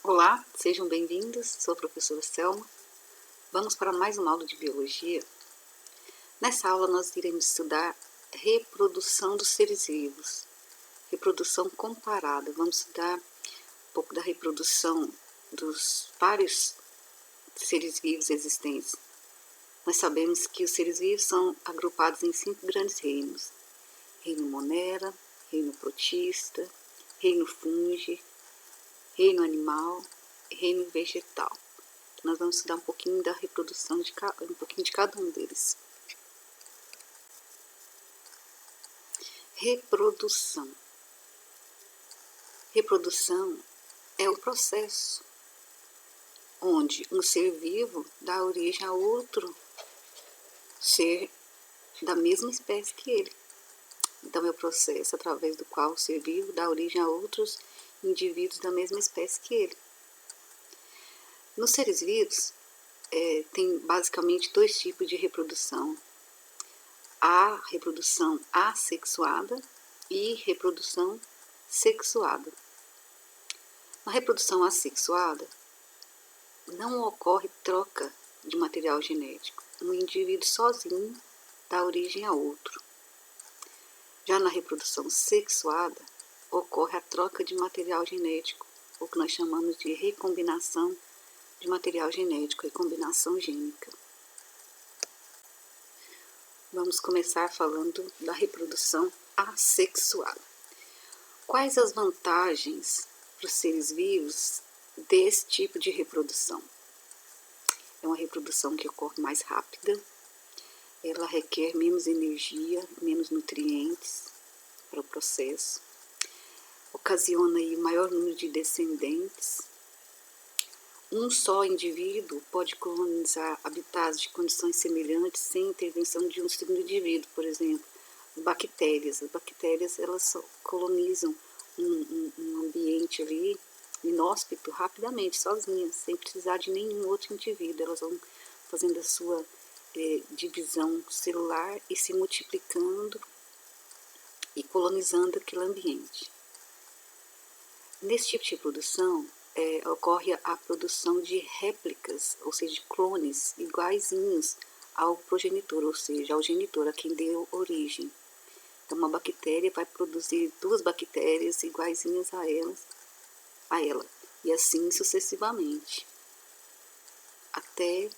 Olá, sejam bem-vindos, sou a professora Selma. Vamos para mais uma aula de Biologia. Nessa aula nós iremos estudar reprodução dos seres vivos, reprodução comparada. Vamos estudar um pouco da reprodução dos vários seres vivos existentes. Nós sabemos que os seres vivos são agrupados em 5 grandes reinos: reino Monera, reino Protista, reino Fungi, reino animal e reino vegetal. Nós vamos estudar um pouquinho da reprodução de cada um deles. Reprodução. Reprodução é o processo onde um ser vivo dá origem a outro ser da mesma espécie que ele. Então é o processo através do qual o ser vivo dá origem a outros indivíduos da mesma espécie que ele. Nos seres vivos, tem basicamente 2 tipos de reprodução: a reprodução assexuada e reprodução sexuada. Na reprodução assexuada, não ocorre troca de material genético. Um indivíduo sozinho dá origem a outro. Já na reprodução sexuada, ocorre a troca de material genético, o que nós chamamos de recombinação de material genético, recombinação gênica. Vamos começar falando da reprodução assexuada. Quais as vantagens para os seres vivos desse tipo de reprodução? É uma reprodução que ocorre mais rápida, ela requer menos energia, menos nutrientes para o processo, ocasiona aí maior número de descendentes. Um só indivíduo pode colonizar habitats de condições semelhantes sem intervenção de um segundo indivíduo. Por exemplo, bactérias. As bactérias elas colonizam um ambiente ali inóspito rapidamente, sozinhas, sem precisar de nenhum outro indivíduo. Elas vão fazendo a sua divisão celular e se multiplicando e colonizando aquele ambiente. Nesse tipo de reprodução, ocorre a produção de réplicas, ou seja, de clones iguaizinhos ao progenitor, ou seja, ao genitor, a quem deu origem. Então, uma bactéria vai produzir 2 bactérias iguaizinhas a ela, e assim sucessivamente, até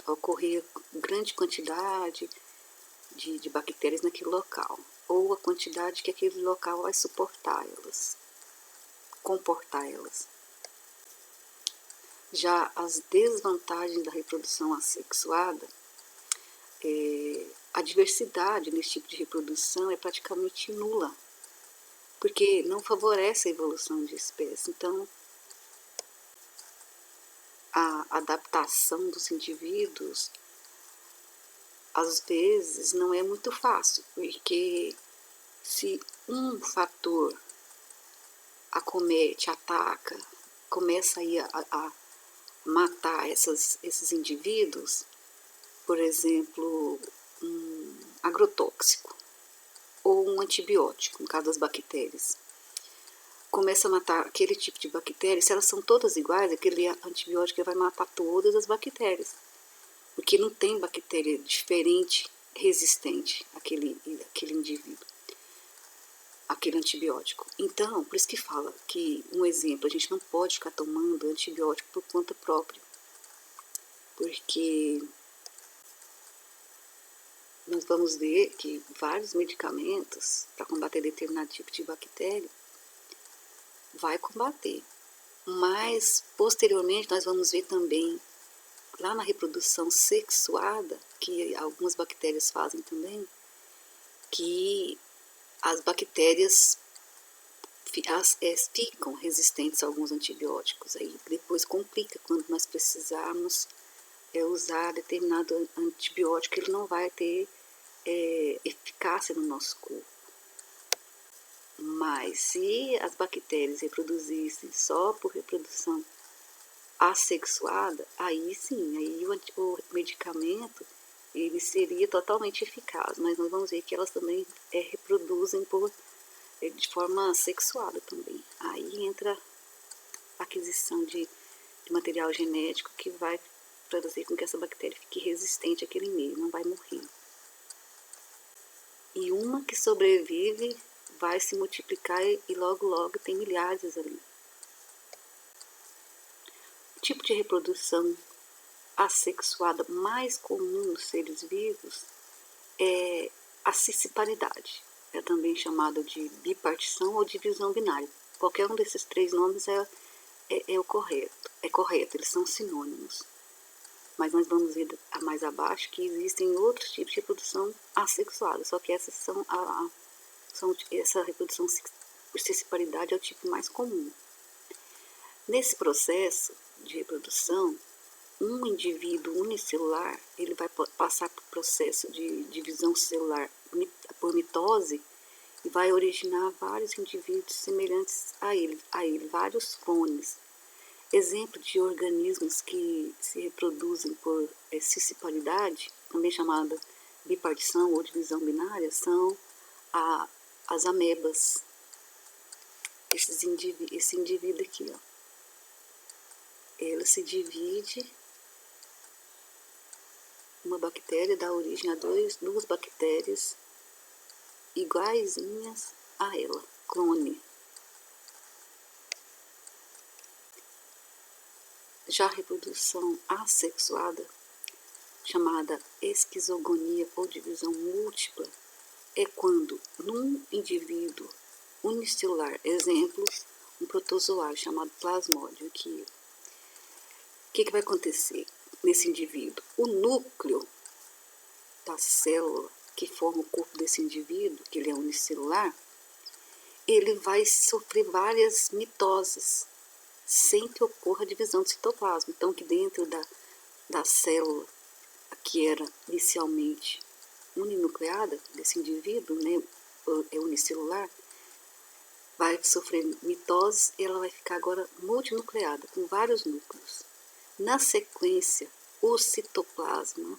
ocorrer grande quantidade de bactérias naquele local, ou a quantidade que aquele local vai suportar elas, comportar elas. Já as desvantagens da reprodução assexuada, a diversidade nesse tipo de reprodução é praticamente nula, porque não favorece a evolução de espécies. Então, a adaptação dos indivíduos, às vezes, não é muito fácil, porque se um fator acomete, ataca, começa aí a matar esses indivíduos, por exemplo, um agrotóxico ou um antibiótico, no caso das bactérias, começa a matar aquele tipo de bactéria. Se elas são todas iguais, aquele antibiótico vai matar todas as bactérias, porque não tem bactéria diferente resistente àquele indivíduo, aquele antibiótico. Então, por isso que fala que, um exemplo, a gente não pode ficar tomando antibiótico por conta própria, porque nós vamos ver que vários medicamentos para combater determinado tipo de bactéria vai combater, mas posteriormente nós vamos ver também lá na reprodução sexuada, que algumas bactérias fazem também, que as bactérias ficam resistentes a alguns antibióticos. Aí depois complica quando nós precisarmos usar determinado antibiótico, ele não vai ter eficácia no nosso corpo. Mas se as bactérias reproduzissem só por reprodução assexuada, aí sim, aí o medicamento ele seria totalmente eficaz, mas nós vamos ver que elas também reproduzem de forma sexuada também. Aí entra a aquisição de material genético que vai fazer com que essa bactéria fique resistente àquele meio, não vai morrer. E uma que sobrevive vai se multiplicar e logo tem milhares ali. O tipo de reprodução assexuada mais comum nos seres vivos é a cisparidade. É também chamada de bipartição ou divisão binária. Qualquer um desses três nomes é o correto. É correto, eles são sinônimos. Mas nós vamos ver mais abaixo que existem outros tipos de reprodução assexuada, só que essas essa reprodução por cisparidade é o tipo mais comum. Nesse processo de reprodução, um indivíduo unicelular ele vai passar por processo de divisão celular por mitose e vai originar vários indivíduos semelhantes a ele, vários clones. Exemplo de organismos que se reproduzem por cisparidade, também chamada bipartição ou divisão binária, são as amebas. Esse indivíduo aqui, ó, ele se divide, uma bactéria dá origem a duas bactérias iguaizinhas a ela, clone. Já a reprodução assexuada, chamada esquizogonia ou divisão múltipla, é quando num indivíduo unicelular, exemplo, um protozoário chamado plasmódio, o que vai acontecer nesse indivíduo? O núcleo da célula que forma o corpo desse indivíduo, que ele é unicelular, ele vai sofrer várias mitoses, sem que ocorra a divisão do citoplasma. Então, que dentro da célula, que era inicialmente uninucleada, desse indivíduo, né, é unicelular, vai sofrer mitose e ela vai ficar agora multinucleada, com vários núcleos. Na sequência, o citoplasma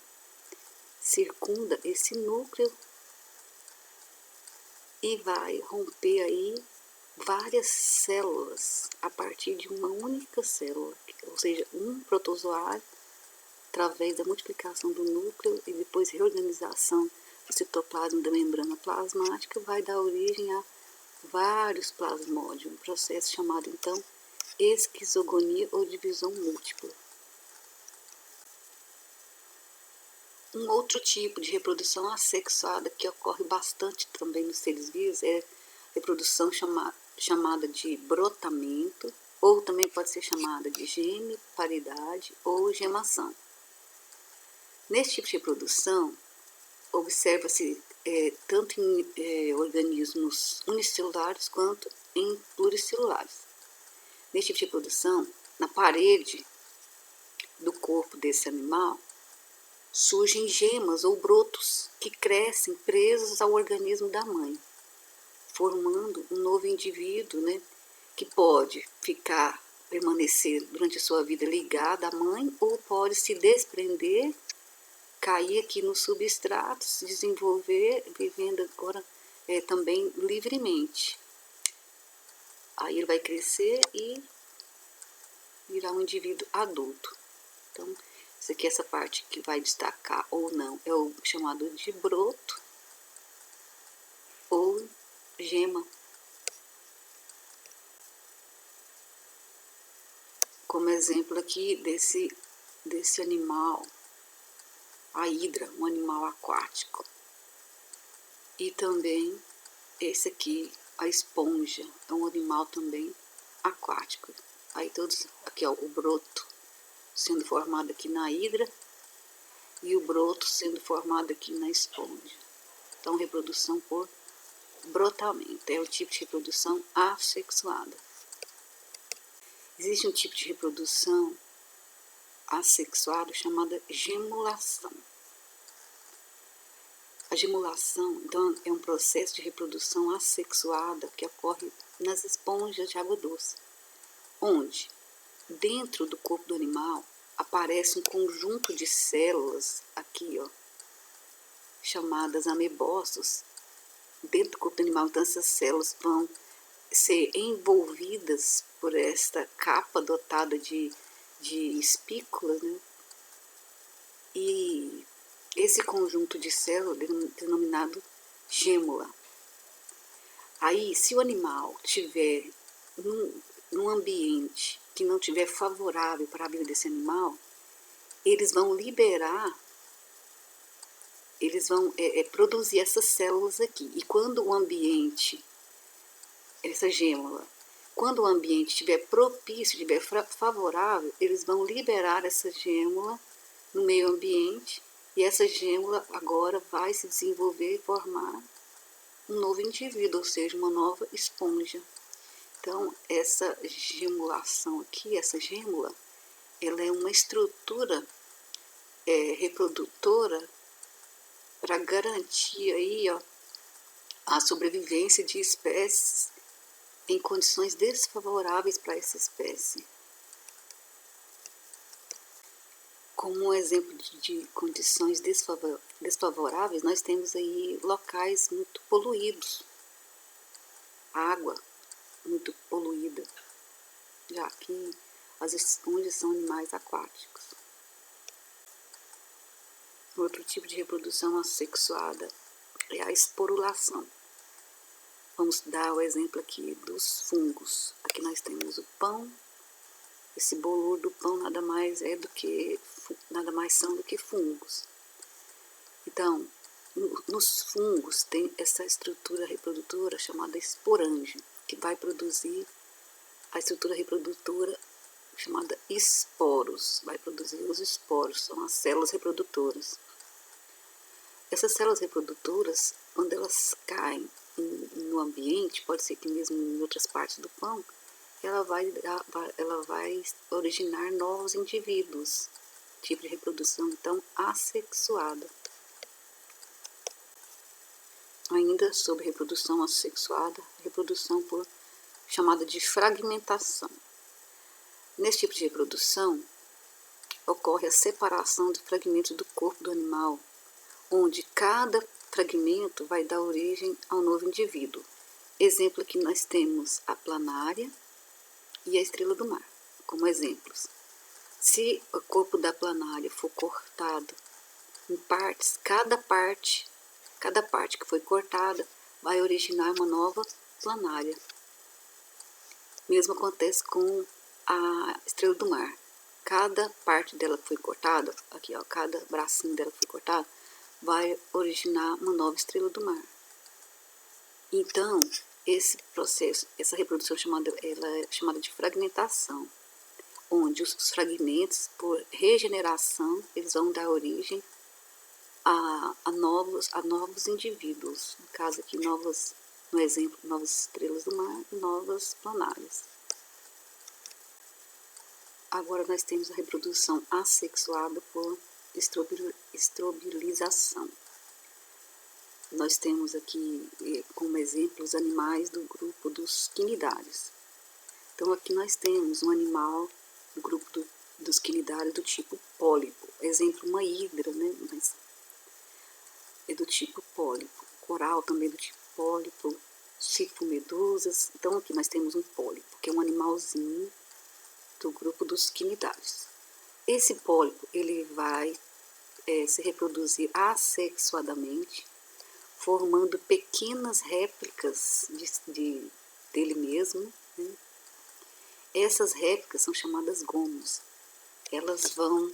circunda esse núcleo e vai romper aí várias células a partir de uma única célula, ou seja, um protozoário, através da multiplicação do núcleo e depois reorganização do citoplasma da membrana plasmática, vai dar origem a vários plasmódios, um processo chamado então esquizogonia ou divisão múltipla. Um outro tipo de reprodução assexuada que ocorre bastante também nos seres vivos é a reprodução chamada de brotamento, ou também pode ser chamada de gemiparidade ou gemação. Nesse tipo de reprodução, observa-se tanto em organismos unicelulares quanto em pluricelulares. Nesse tipo de reprodução, na parede do corpo desse animal, surgem gemas ou brotos que crescem presos ao organismo da mãe, formando um novo indivíduo, né, que pode permanecer durante a sua vida ligado à mãe ou pode se desprender, cair aqui no substrato, se desenvolver, vivendo agora também livremente. Aí ele vai crescer e virar um indivíduo adulto. Então, isso aqui, essa parte que vai destacar ou não, é o chamado de broto ou gema. Como exemplo aqui desse animal, a hidra, um animal aquático. E também esse aqui, a esponja, é um animal também aquático. Aí todos, aqui ó, o broto sendo formado aqui na hidra e o broto sendo formado aqui na esponja. Então, reprodução por brotamento, é o tipo de reprodução assexuada. Existe um tipo de reprodução assexuada chamada gemulação. A gemulação, então, é um processo de reprodução assexuada que ocorre nas esponjas de água doce, onde, dentro do corpo do animal, aparece um conjunto de células, aqui, ó, chamadas amebócitos, dentro do corpo do animal. Então, essas células vão ser envolvidas por esta capa dotada de espículas, né? E esse conjunto de células denominado gêmula. Aí, se o animal tiver num ambiente que não tiver favorável para a vida desse animal, eles vão liberar, eles vão produzir essas células aqui. E quando o ambiente, essa gêmula, quando o ambiente estiver propício, estiver favorável, eles vão liberar essa gêmula no meio ambiente, e essa gêmula agora vai se desenvolver e formar um novo indivíduo, ou seja, uma nova esponja. Então, essa gemulação aqui, essa gêmula, ela é uma estrutura reprodutora para garantir aí, ó, a sobrevivência de espécies em condições desfavoráveis para essa espécie. Como um exemplo de condições desfavoráveis, nós temos aí locais muito poluídos, água muito poluída, já que as esponjas são animais aquáticos. Outro tipo de reprodução assexuada é a esporulação. Vamos dar o exemplo aqui dos fungos. Aqui nós temos o pão. Esse bolor do pão nada mais são do que fungos. Então, nos fungos tem essa estrutura reprodutora chamada esporângio, que vai produzir a estrutura reprodutora chamada esporos, vai produzir os esporos, são as células reprodutoras. Essas células reprodutoras, quando elas caem no ambiente, pode ser que mesmo em outras partes do pão, ela vai originar novos indivíduos, tipo de reprodução, então, assexuada. Ainda sobre reprodução assexuada, reprodução chamada de fragmentação. Nesse tipo de reprodução, ocorre a separação de fragmentos do corpo do animal, onde cada fragmento vai dar origem a um novo indivíduo. Exemplo aqui nós temos a planária e a estrela do mar, como exemplos. Se o corpo da planária for cortado em partes, cada parte que foi cortada vai originar uma nova planária. Mesmo acontece com a estrela do mar. Cada parte dela que foi cortada, aqui ó, cada bracinho dela que foi cortado, vai originar uma nova estrela do mar. Então, esse processo, essa reprodução ela é chamada de fragmentação, onde os fragmentos, por regeneração, eles vão dar origem a novos indivíduos. No caso aqui, no exemplo, novas estrelas do mar e novas planárias. Agora nós temos a reprodução assexuada por estrobilização. Nós temos aqui como exemplo os animais do grupo dos quinidários. Então aqui nós temos um animal do grupo dos quinidários do tipo pólipo. Exemplo, uma hidra, né? Mas é do tipo pólipo. Coral também do tipo pólipo. Sifomedusas. Então aqui nós temos um pólipo, que é um animalzinho do grupo dos quinidários. Esse pólipo ele vai se reproduzir assexuadamente, formando pequenas réplicas dele mesmo, né? Essas réplicas são chamadas gomos. Elas vão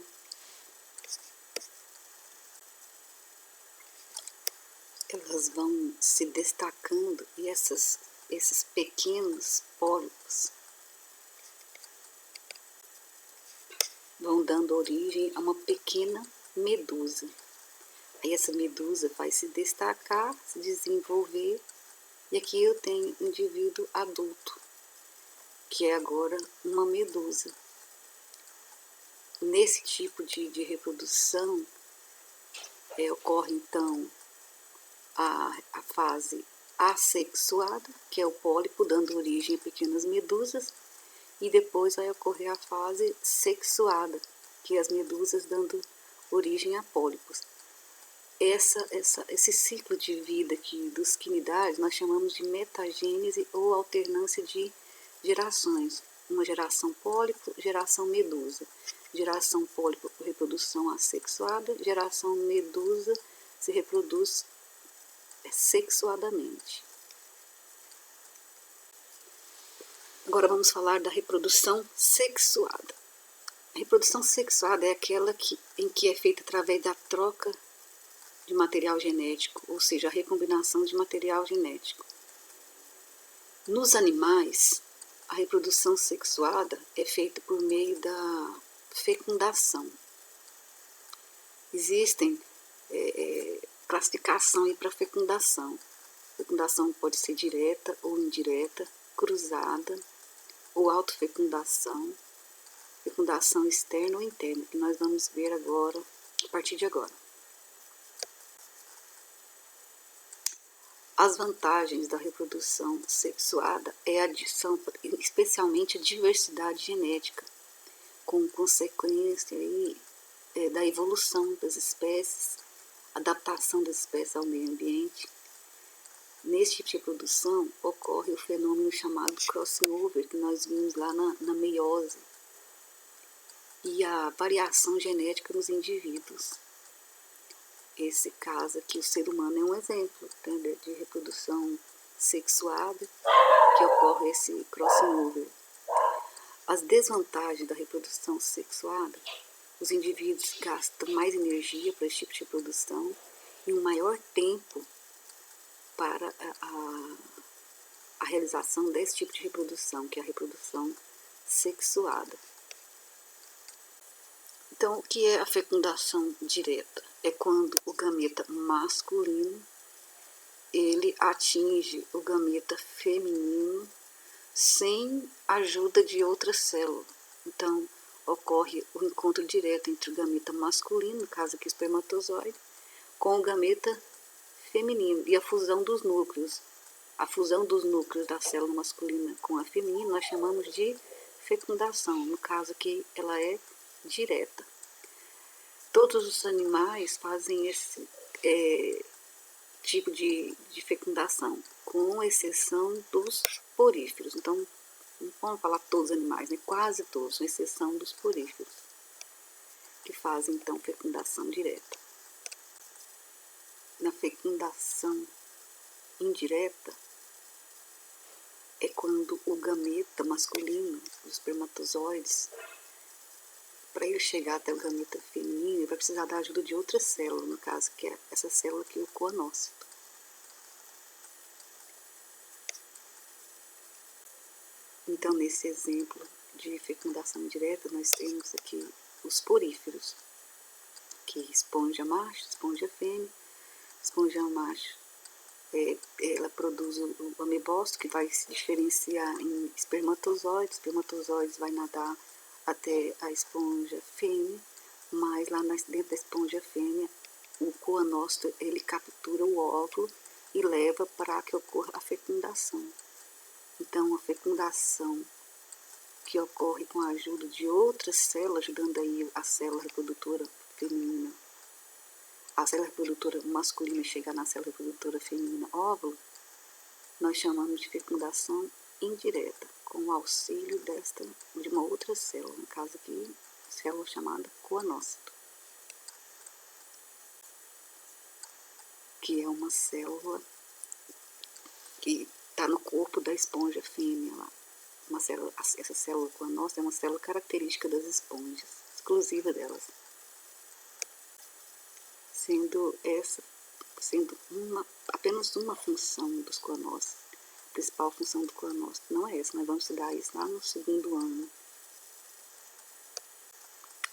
se destacando e esses pequenos pólipos vão dando origem a uma pequena medusa. Aí essa medusa vai se destacar, se desenvolver, e aqui eu tenho um indivíduo adulto, que é agora uma medusa. Nesse tipo de reprodução, ocorre então a fase assexuada, que é o pólipo dando origem a pequenas medusas, e depois vai ocorrer a fase sexuada, que é as medusas dando origem a pólipos. Esse ciclo de vida aqui dos quinidários nós chamamos de metagênese ou alternância de gerações. Uma geração pólipo, geração medusa. Geração pólipo, reprodução assexuada, geração medusa se reproduz sexuadamente. Agora vamos falar da reprodução sexuada. A reprodução sexuada é aquela em que é feita através da troca de material genético, ou seja, a recombinação de material genético. Nos animais, a reprodução sexuada é feita por meio da fecundação. Existem classificação para fecundação. Fecundação pode ser direta ou indireta, cruzada ou autofecundação, fecundação externa ou interna, que nós vamos ver agora, a partir de agora. As vantagens da reprodução sexuada são especialmente a diversidade genética, com consequência da evolução das espécies, adaptação das espécies ao meio ambiente. Nesse tipo de reprodução ocorre o fenômeno chamado crossing over, que nós vimos lá na meiose, e a variação genética nos indivíduos. Esse caso aqui, o ser humano é um exemplo, né, de reprodução sexuada, que ocorre esse crossing over. As desvantagens da reprodução sexuada: os indivíduos gastam mais energia para esse tipo de reprodução e um maior tempo para a realização desse tipo de reprodução, que é a reprodução sexuada. Então, o que é a fecundação direta? É quando o gameta masculino ele atinge o gameta feminino sem ajuda de outra célula. Então, ocorre o encontro direto entre o gameta masculino, no caso aqui o espermatozoide, com o gameta feminino e a fusão dos núcleos. A fusão dos núcleos da célula masculina com a feminina nós chamamos de fecundação. No caso aqui ela é direta. Todos os animais fazem esse tipo de fecundação, com exceção dos poríferos. Então, não vamos falar todos os animais, né? Quase todos, com exceção dos poríferos, que fazem então fecundação direta. Na fecundação indireta, é quando o gameta masculino, os espermatozoides, para ele chegar até o gameta feminino, ele vai precisar da ajuda de outra célula, no caso, que é essa célula aqui, o coanócito. Então, nesse exemplo de fecundação indireta, nós temos aqui os poríferos, que esponja macho, esponja fêmea. Esponja macho, ela produz o amebócito, que vai se diferenciar em espermatozoides. Espermatozoides vai nadar até a esponja fêmea, mas lá dentro da esponja fêmea, o coanócito ele captura o óvulo e leva para que ocorra a fecundação. Então, a fecundação que ocorre com a ajuda de outras células, ajudando aí a célula reprodutora feminina, a célula reprodutora masculina chegar na célula reprodutora feminina óvulo, nós chamamos de fecundação indireta, com o auxílio de uma outra célula, no caso aqui, célula chamada coanócito, que é uma célula que está no corpo da esponja fêmea lá. Essa célula coanócito é uma célula característica das esponjas, exclusiva delas, sendo apenas uma função dos coanócitos. A principal função do coanócito não é essa, nós vamos estudar isso lá no segundo ano.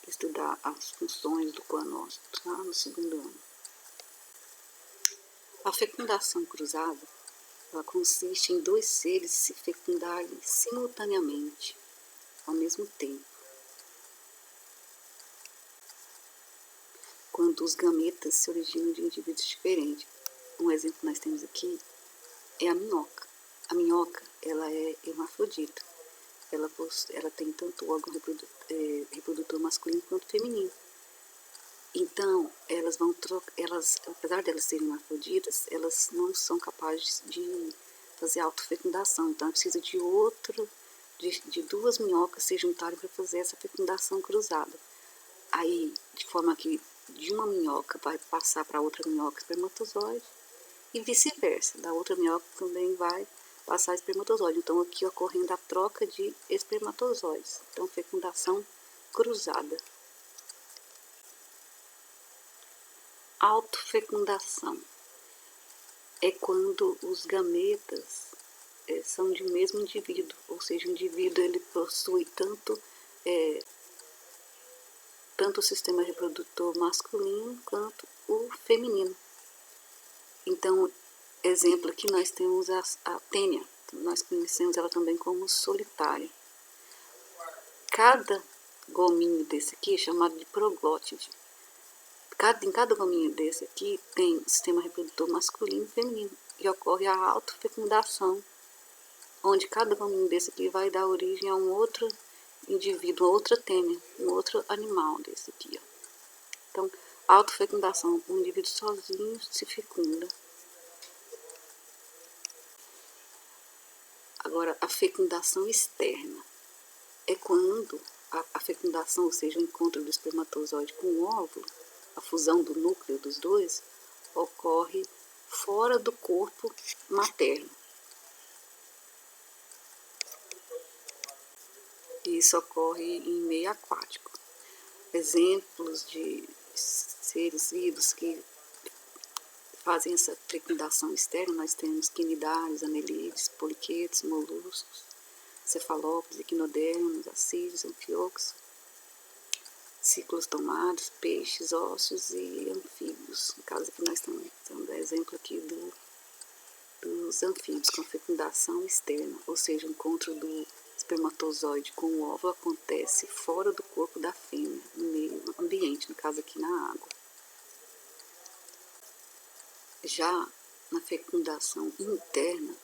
Estudar as funções do coanócito lá no segundo ano. A fecundação cruzada, ela consiste em dois seres se fecundarem simultaneamente, ao mesmo tempo. Quando os gametas se originam de indivíduos diferentes. Um exemplo que nós temos aqui é a minhoca. A minhoca, ela é hermafrodita. Ela tem tanto o órgão reprodutor masculino quanto feminino. Então, elas, apesar de elas serem hermafroditas, elas não são capazes de fazer autofecundação. Então, é preciso de duas minhocas se juntarem para fazer essa fecundação cruzada. Aí, de forma que de uma minhoca vai passar para outra minhoca espermatozoide e vice-versa. Da outra minhoca também vai passar espermatozoide. Então, aqui ocorrendo a troca de espermatozoides. Então, fecundação cruzada. Autofecundação é quando os gametas são de um mesmo indivíduo, ou seja, o indivíduo ele possui tanto o sistema reprodutor masculino quanto o feminino. Então, exemplo aqui nós temos a tênia, nós conhecemos ela também como solitária. Cada gominho desse aqui é chamado de proglótide. Em cada gominho desse aqui tem sistema reprodutor masculino e feminino. E ocorre a autofecundação, onde cada gominho desse aqui vai dar origem a um outro indivíduo, outra tênia, um outro animal desse aqui. Ó. Então, autofecundação, o indivíduo sozinho se fecunda. Agora, a fecundação externa é quando a fecundação, ou seja, o encontro do espermatozoide com o óvulo, a fusão do núcleo dos dois, ocorre fora do corpo materno. E isso ocorre em meio aquático. Exemplos de seres vivos que fazem essa fecundação externa, nós temos quinidários, anelídeos, poliquetos, moluscos, cefalópodes, equinodermos, acídeos, anfíoxos, ciclostomados, peixes, ósseos e anfíbios. No caso aqui nós estamos dando exemplo aqui dos anfíbios com fecundação externa, ou seja, o encontro do espermatozoide com o óvulo acontece fora do corpo da fêmea, no meio ambiente, no caso aqui na água. Já na fecundação interna,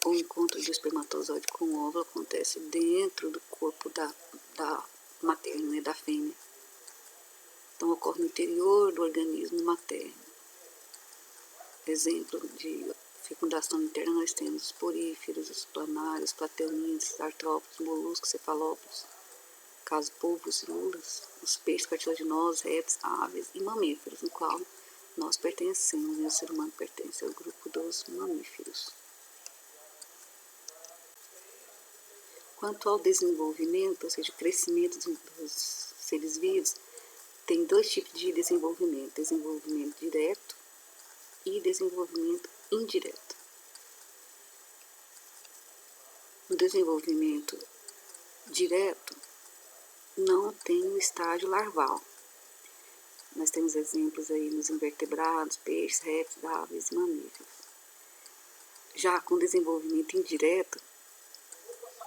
o encontro do espermatozoide com o óvulo acontece dentro do corpo da materna, né, da fêmea. Então, ocorre no interior do organismo materno. Exemplo de fecundação interna, nós temos os poríferos, os planários, plateumintes, artrópodes, moluscos, cefalópodes, caso polvos e lulas, os peixes cartilaginosos, répteis, aves e mamíferos, no qual nós pertencemos, né? O ser humano pertence ao grupo dos mamíferos. Quanto ao desenvolvimento, ou seja, o crescimento dos seres vivos, tem dois tipos de desenvolvimento: desenvolvimento direto e desenvolvimento indireto. O desenvolvimento direto não tem o estágio larval. Nós temos exemplos aí nos invertebrados, peixes, répteis, aves e mamíferos. Já com desenvolvimento indireto,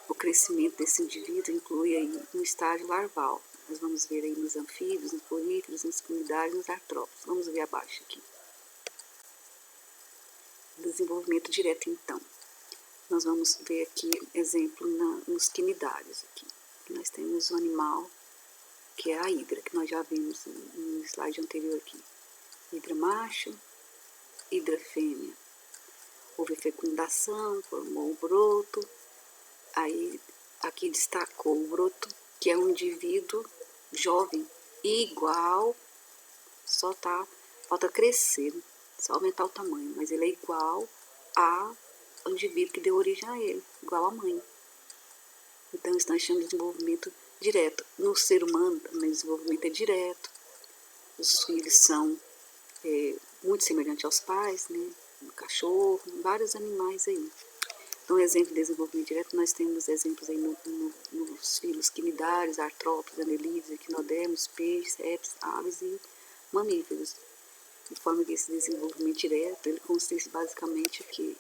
o crescimento desse indivíduo inclui aí um estágio larval. Nós vamos ver aí nos anfíbios, nos poríferos, nos quinidários e nos artrópodes. Vamos ver abaixo aqui. Desenvolvimento direto, então. Nós vamos ver aqui exemplo nos quinidários. Aqui. Nós temos um animal que é a hidra, que nós já vimos no slide anterior aqui. Hidra macho, hidra fêmea. Houve fecundação, formou o broto. Aí, aqui destacou o broto, que é um indivíduo jovem, igual, falta crescer, só aumentar o tamanho, mas ele é igual ao indivíduo que deu origem a ele, igual à mãe. Então, isso nós chamamos de desenvolvimento direto. No ser humano, também o desenvolvimento é direto. Os filhos são muito semelhantes aos pais, né? No cachorro, vários animais aí. Então, exemplo de desenvolvimento direto, nós temos exemplos aí nos filhos quinidários, artrópodes, anelídeos, equinodermos, peixes, répteis, aves e mamíferos. De forma que esse desenvolvimento direto, ele consiste basicamente que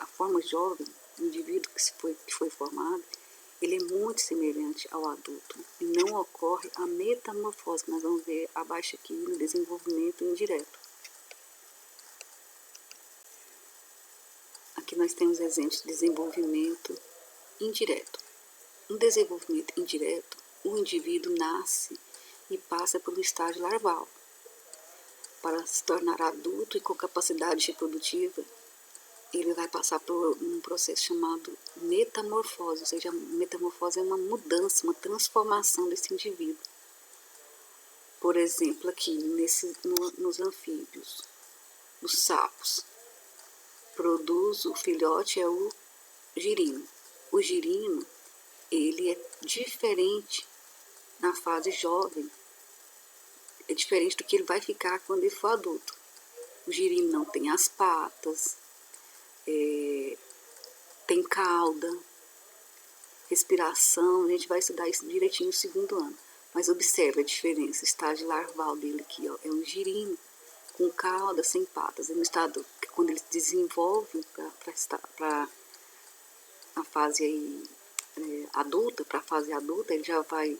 a forma jovem, o indivíduo que foi formado, ele é muito semelhante ao adulto e não ocorre a metamorfose, que nós vamos ver abaixo aqui no desenvolvimento indireto. Aqui nós temos exemplos de desenvolvimento indireto. No desenvolvimento indireto, o indivíduo nasce e passa pelo estágio larval. Para se tornar adulto e com capacidade reprodutiva, ele vai passar por um processo chamado metamorfose, ou seja, a metamorfose é uma mudança, uma transformação desse indivíduo. Por exemplo, aqui nos anfíbios, os sapos, produz o filhote, é o girino. O girino, ele é diferente na fase jovem, é diferente do que ele vai ficar quando ele for adulto. O girino não tem as patas, tem cauda, respiração, a gente vai estudar isso direitinho no segundo ano. Mas observe a diferença, o estágio larval dele aqui, ó, é um girino com cauda, sem patas. No estado, quando ele se desenvolve para a fase aí, adulta, para a fase adulta, ele já vai,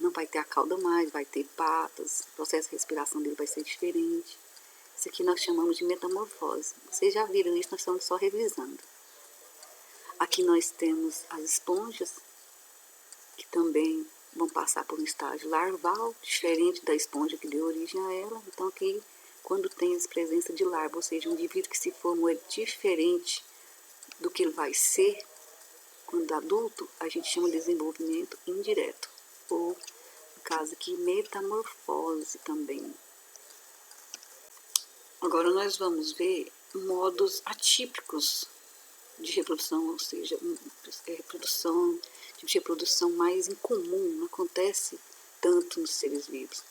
não vai ter a cauda mais, vai ter patas, o processo de respiração dele vai ser diferente. Isso aqui nós chamamos de metamorfose. Vocês já viram isso, nós estamos só revisando. Aqui nós temos as esponjas, que também vão passar por um estágio larval, diferente da esponja que deu origem a ela. Então aqui, quando tem a presença de larva, ou seja, um indivíduo que se formou é diferente do que ele vai ser quando adulto, a gente chama de desenvolvimento indireto, ou no caso aqui, metamorfose também. Agora nós vamos ver modos atípicos de reprodução, ou seja, tipo de reprodução mais incomum, não acontece tanto nos seres vivos.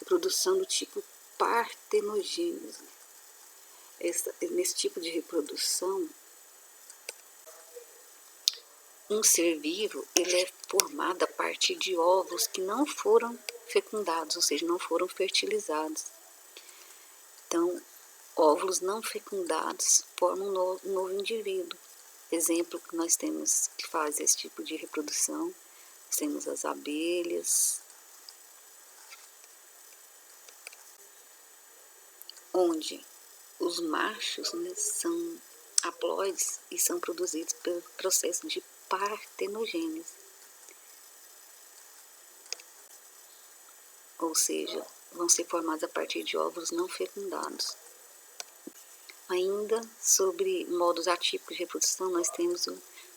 Reprodução do tipo partenogênese. Nesse tipo de reprodução, um ser vivo ele é formado a partir de óvulos que não foram fecundados, ou seja, não foram fertilizados. Então, óvulos não fecundados formam um novo indivíduo. Exemplo que nós temos que faz esse tipo de reprodução, nós temos as abelhas, onde os machos, né, são haploides e são produzidos pelo processo de partenogênese. Ou seja, vão ser formados a partir de óvulos não fecundados. Ainda sobre modos atípicos de reprodução, nós temos a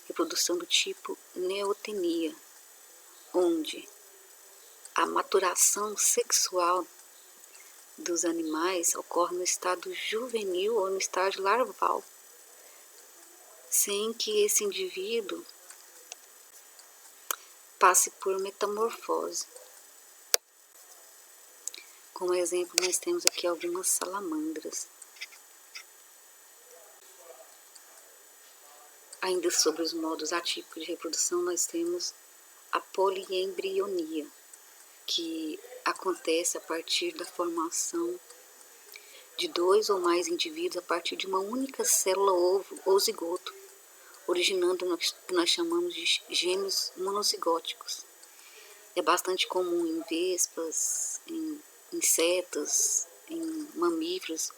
reprodução do tipo neotenia, onde a maturação sexual dos animais ocorre no estado juvenil ou no estágio larval, sem que esse indivíduo passe por metamorfose. Como exemplo, nós temos aqui algumas salamandras. Ainda sobre os modos atípicos de reprodução, nós temos a poliembrionia, que acontece a partir da formação de 2 ou mais indivíduos a partir de uma única célula ovo ou zigoto, originando o que nós chamamos de gêmeos monozigóticos. É bastante comum em vespas, em insetos, em mamíferos.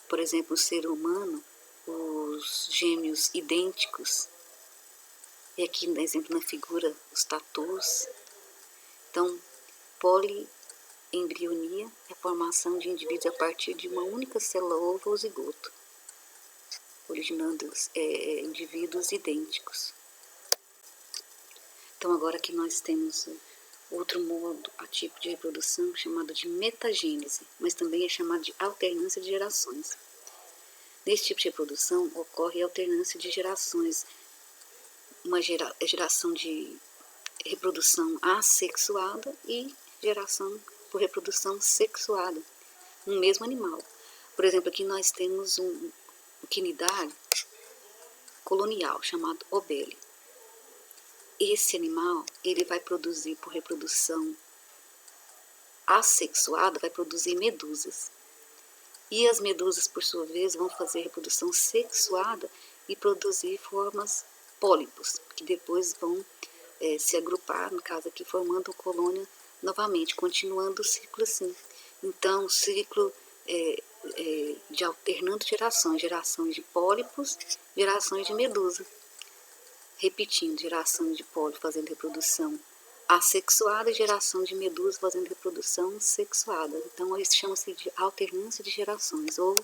Por exemplo, no ser humano, os gêmeos idênticos, e aqui, por exemplo, na figura, os tatus. Então, poliembrionia é a formação de indivíduos a partir de uma única célula ovo ou zigoto, originando indivíduos idênticos. Então, agora aqui nós temos outro modo atípico de reprodução chamado de metagênese, mas também é chamado de alternância de gerações. Nesse tipo de reprodução ocorre a alternância de gerações, uma geração de reprodução assexuada e geração por reprodução sexuada no mesmo animal. Por exemplo, aqui nós temos um quinidário colonial chamado obele. Esse animal ele vai produzir por reprodução assexuada, vai produzir medusas. E as medusas, por sua vez, vão fazer reprodução sexuada e produzir formas pólipos, que depois vão se agrupar, no caso aqui, formando colônia novamente, continuando o ciclo assim. Então, o ciclo de alternando gerações de pólipos, gerações de medusa. Repetindo, gerações de pólipos fazendo reprodução assexuada e geração de medusas fazendo reprodução sexuada. Então, isso chama-se de alternância de gerações ou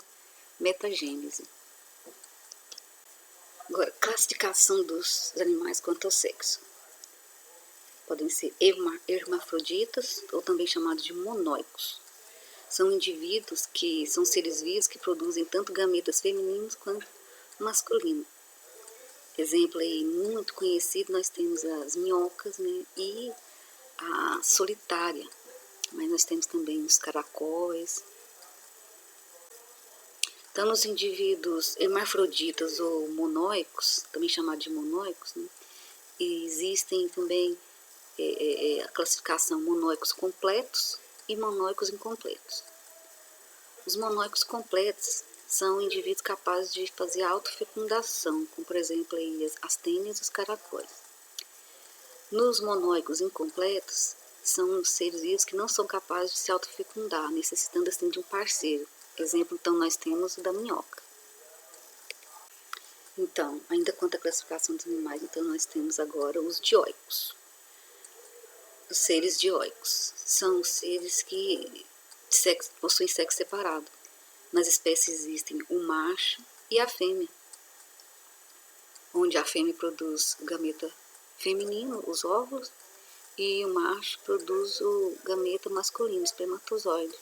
metagênese. Agora, classificação dos animais quanto ao sexo. Podem ser hermafroditas, ou também chamados de monóicos. São indivíduos que são seres vivos que produzem tanto gametas femininos quanto masculinos. Exemplo aí muito conhecido, nós temos as minhocas, né, e a solitária, mas nós temos também os caracóis. Então, nos indivíduos hermafroditas ou monóicos, também chamados de monóicos, né, existem também a classificação monóicos completos e monóicos incompletos. Os monóicos completos são indivíduos capazes de fazer autofecundação, como por exemplo aí as tênias e os caracóis. Nos monóicos incompletos, são os seres vivos que não são capazes de se autofecundar, necessitando assim de um parceiro. Exemplo, então, nós temos o da minhoca. Então, ainda quanto à classificação dos animais, então nós temos agora os dioicos. Os seres dioicos são os seres que possuem sexo separado. Nas espécies existem o macho e a fêmea, onde a fêmea produz o gameta feminino, os óvulos, e o macho produz o gameta masculino, o espermatozoide.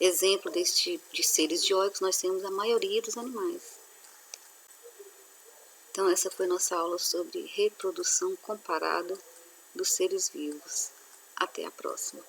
Exemplo desse tipo de seres dioicos nós temos a maioria dos animais. Então essa foi nossa aula sobre reprodução comparada dos seres vivos. Até a próxima.